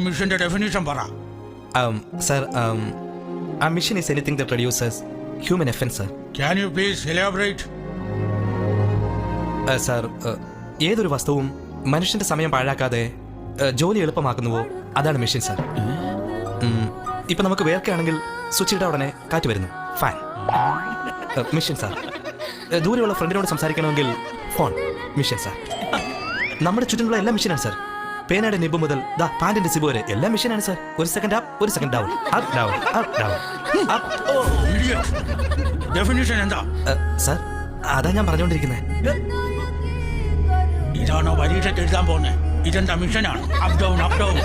മിഷന്റെ ഡെഫിനിഷൻ പറ. Sir, our mission is anything that reduces human offense, sir. Can you please elaborate? Sir, ഏതൊരു വസ്തുവും മനുഷ്യന്റെ സമയം പാഴാക്കാതെ ജോലി എളുപ്പമാക്കുന്നുവോ അതാണ് മിഷൻ, സർ. ഇപ്പൊ നമുക്ക് വേർക്കുകയാണെങ്കിൽ സ്വിച്ച് ഇട്ട ഉടനെ കാറ്റ് വരുന്നു, ഫാൻ. Mission, sir. ദൂരെയുള്ള ഫ്രണ്ടിനോട് സംസാരിക്കണമെങ്കിൽ ഫോൺ, മിഷൻ, സാർ. നമ്മുടെ ചുറ്റിനുള്ള എല്ലാം മിഷനാണ്, സാർ. പേനയുടെ നിബ് മുതൽ പാന്റിന്റെ സിബ് വരെ എല്ലാം മിഷനാണ്, സാർ. ഒരു സെക്കൻഡ് അപ്പ്, ഒരു second down, up down, up down, up. Definition എന്താ, സാർ? അതാ ഞാൻ പറഞ്ഞുകൊണ്ടിരിക്കുന്നത്. ഇതാണോ പരീക്ഷയ്ക്ക് എഴുതാൻ പോകുന്നത്? ഇതെന്താ മിഷനാണ്? Up down, up down.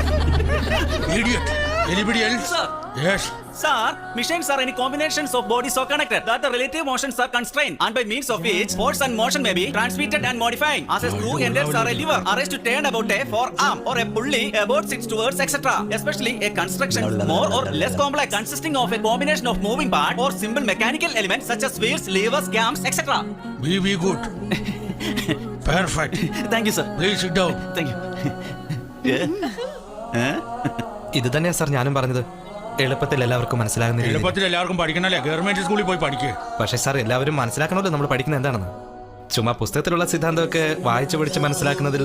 Idiot. Anybody else? Sir. Yes. Sir, missions are any combinations of bodies so connected that the relative motions are constrained, and by means of which force and motion may be transmitted and modified. As a screw enders or a lever are raised to turn about a forearm or a pulley about 6 towards etc. Especially a construction more or less complex consisting of a combination of moving part or simple mechanical elements such as wheels, levers, cams, etc. Be good. Perfect. Thank you, sir. Please sit down. Thank you. ഇത് തന്നെയാ sir ഞാനും പറഞ്ഞത്. എളുപ്പത്തിൽ എല്ലാവർക്കും മനസ്സിലാകുന്നില്ല. എളുപ്പത്തിൽ എല്ലാവർക്കും പഠിക്കണല്ലേ? Government സ്കൂളിൽ പോയി പഠിക്കുക. പക്ഷേ സാർ, എല്ലാവരും മനസ്സിലാക്കണമല്ലോ നമ്മൾ പഠിക്കുന്നത് എന്താണെന്ന്. ചുമ്മാ പുസ്തകത്തിലുള്ള സിദ്ധാന്തമൊക്കെ വായിച്ചു പഠിച്ച് മനസ്സിലാക്കുന്നതിൽ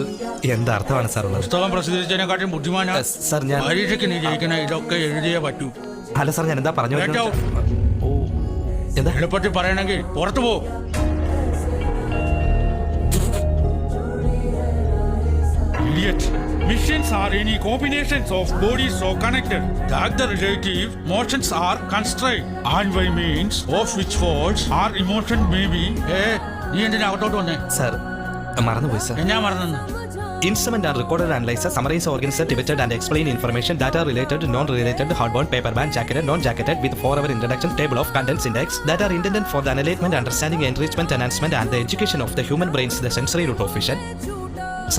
എന്താർത്ഥമാണ് സാർ ഉള്ളത്? പുസ്തകം പ്രസിദ്ധീകരിച്ചതിനെക്കാട്ടും ബുദ്ധിമാനാ സാർ. ഞാൻ പരീക്ഷയ്ക്ക് നീ ജയിക്കണ ഇതൊക്കെ എഴുതിയേ പറ്റൂ. അല്ല സാർ, ഞാൻ എന്താ പറഞ്ഞു? എന്താ എളുപ്പത്തിൽ പറയണമെങ്കിൽ പുറത്തു പോ. Idiot. Missions are any combinations of bodies so connected that the relative motions are constrained, and by means of which force or emotion may be. നീ എന്തിനാ അകത്തോട്ട് വന്നേ? സാർ, മറന്നുപോയി സാർ. ഞാൻ മറന്നു. Instrument and recorder analyzer, summarize, organize, divided and explain information, data related, non-related, hardbound, paperbound, jacketed, non-jacketed, with 4-hour introduction, table of contents index, that are intended for the enlightenment, understanding, enrichment, enhancement, and the education of the human brains, the sensory root of vision,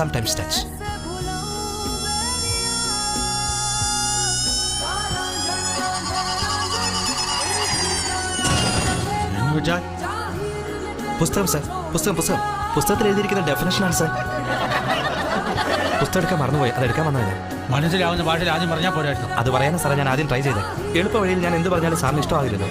sometimes touch. പുസ്തകം sir, പുസ്തകത്തിൽ എഴുതിയിരിക്കുന്ന ഡെഫിനേഷനാണ് sir. പുസ്തകം എടുക്കാൻ മറന്നുപോയി, അത് എടുക്കാൻ വന്നതല്ലേ. മനസ്സിലാവുന്ന ഭാഷയിൽ ആദ്യം പറഞ്ഞാൽ പോരായിരുന്നു. അത് പറയാനാ സാറേ ഞാൻ ആദ്യം ട്രൈ ചെയ്തത്. എളുപ്പ വഴിയിൽ ഞാൻ എന്ത് പറഞ്ഞാലും സാറിന് ഇഷ്ടമാകില്ലല്ലോ.